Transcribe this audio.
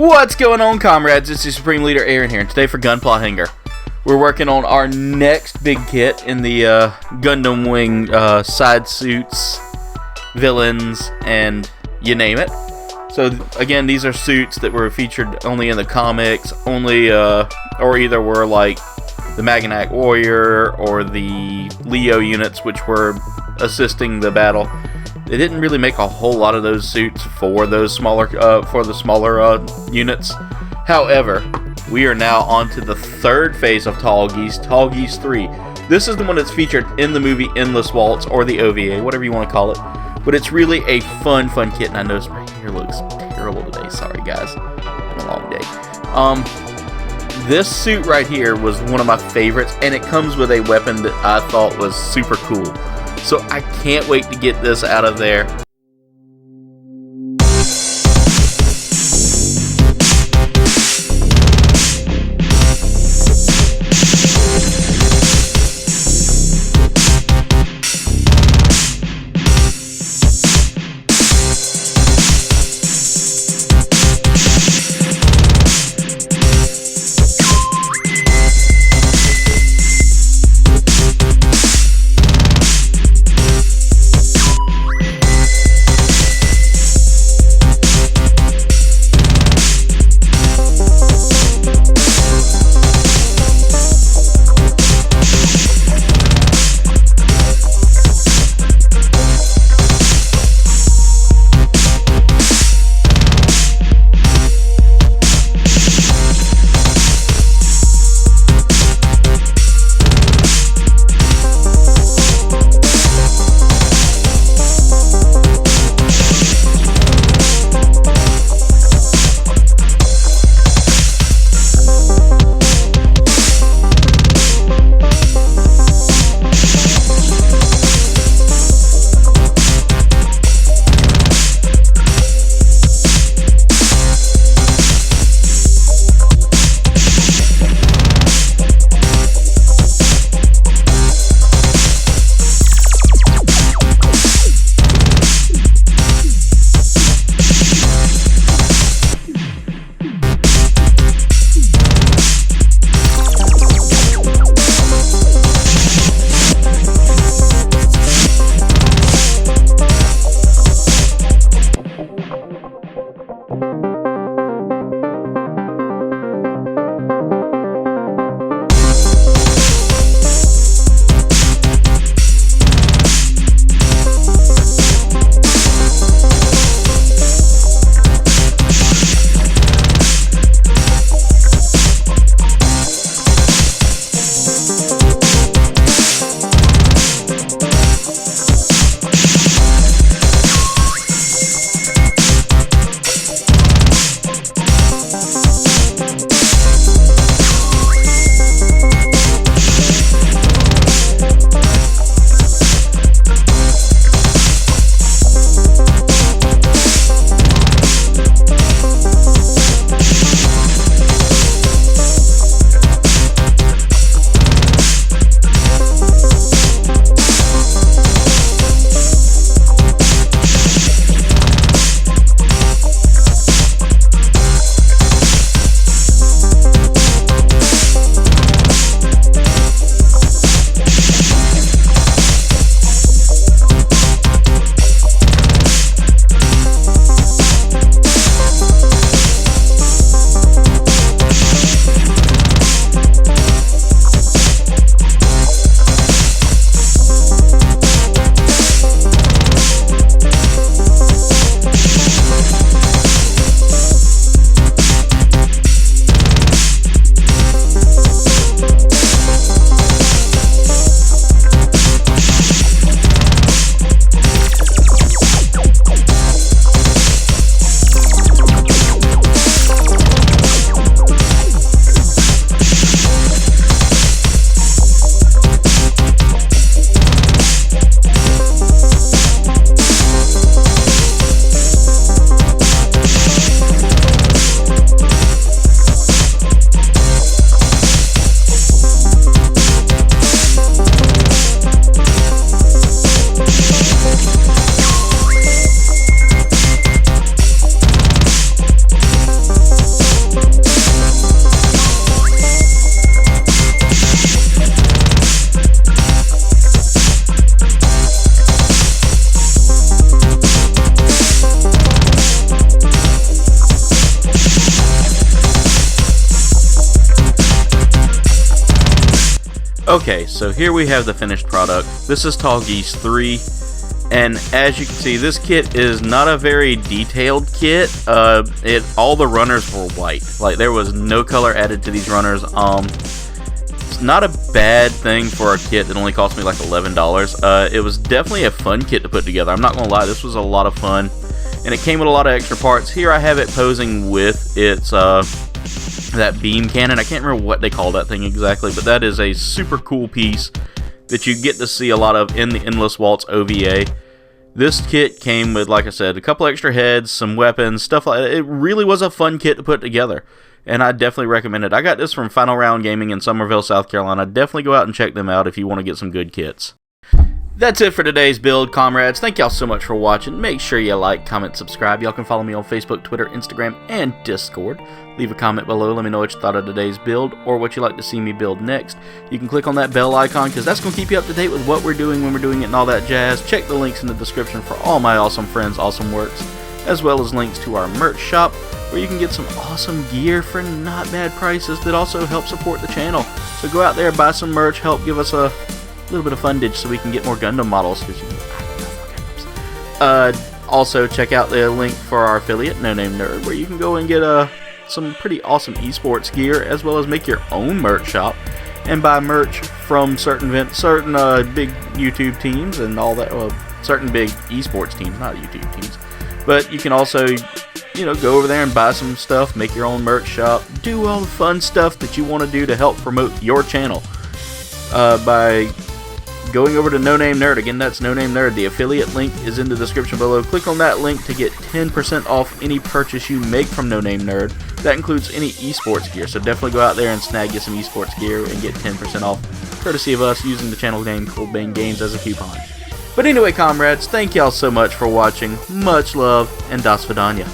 What's going on, comrades? It's the Supreme Leader Aaron here, and today for Gunpla Hangar, we're working on our next big kit in the Gundam Wing side suits, villains, and you name it. So again, these are suits that were featured only in the comics, or either were like the Maganac Warrior or the Leo units, which were assisting the battle. They didn't really make a whole lot of those suits for those smaller, units. However, we are now on to the third phase of Tallgeese, Tallgeese 3. This is the one that's featured in the movie Endless Waltz, or the OVA, whatever you want to call it. But it's really a fun kit, and I noticed my hair looks terrible today. Sorry, guys. It's been a long day. This suit right here was one of my favorites, and it comes with a weapon that I thought was super cool. So I can't wait to get this out of there. Okay, so here we have the finished product. This is Tallgeese 3, and as you can see, this kit is not a very detailed kit. All the runners were white. Like, there was no color added to these runners. It's not a bad thing for a kit that only cost me like $11. It was definitely a fun kit to put together. I'm not gonna lie, this was a lot of fun, and it came with a lot of extra parts. Here I have it posing with its that beam cannon. I can't remember what they call that thing exactly, but that is a super cool piece that you get to see a lot of in the Endless Waltz OVA. This kit came with, like I said, a couple extra heads, some weapons, stuff like that. It really was a fun kit to put together, and I definitely recommend it. I got this from Final Round Gaming in Somerville, South Carolina. Definitely go out and check them out if you want to get some good kits. That's it for today's build, comrades. Thank y'all so much for watching. Make sure you like, comment, subscribe. Y'all can follow me on Facebook, Twitter, Instagram, and Discord. Leave a comment below. Let me know what you thought of today's build or what you'd like to see me build next. You can click on that bell icon because that's going to keep you up to date with what we're doing, when we're doing it, and all that jazz. Check the links in the description for all my awesome friends' awesome works, as well as links to our merch shop where you can get some awesome gear for not bad prices that also help support the channel. So go out there, buy some merch, help give us a little bit of fundage so we can get more Gundam models, because you know, I love Gundams. Also check out the link for our affiliate, No Name Nerd, where you can go and get some pretty awesome esports gear, as well as make your own merch shop and buy merch from certain big YouTube teams and all that. Well, certain big esports teams, not YouTube teams, but you can also, you know, go over there and buy some stuff, make your own merch shop, do all the fun stuff that you want to do to help promote your channel by going over to No Name Nerd. Again, that's No Name Nerd. The affiliate link is in the description below. Click on that link to get 10% off any purchase you make from No Name Nerd. That includes any esports gear, so definitely go out there and snag you some esports gear and get 10% off, courtesy of us using the channel name Cold Bane Games as a coupon. But anyway, comrades, thank y'all so much for watching. Much love, and das vidanya.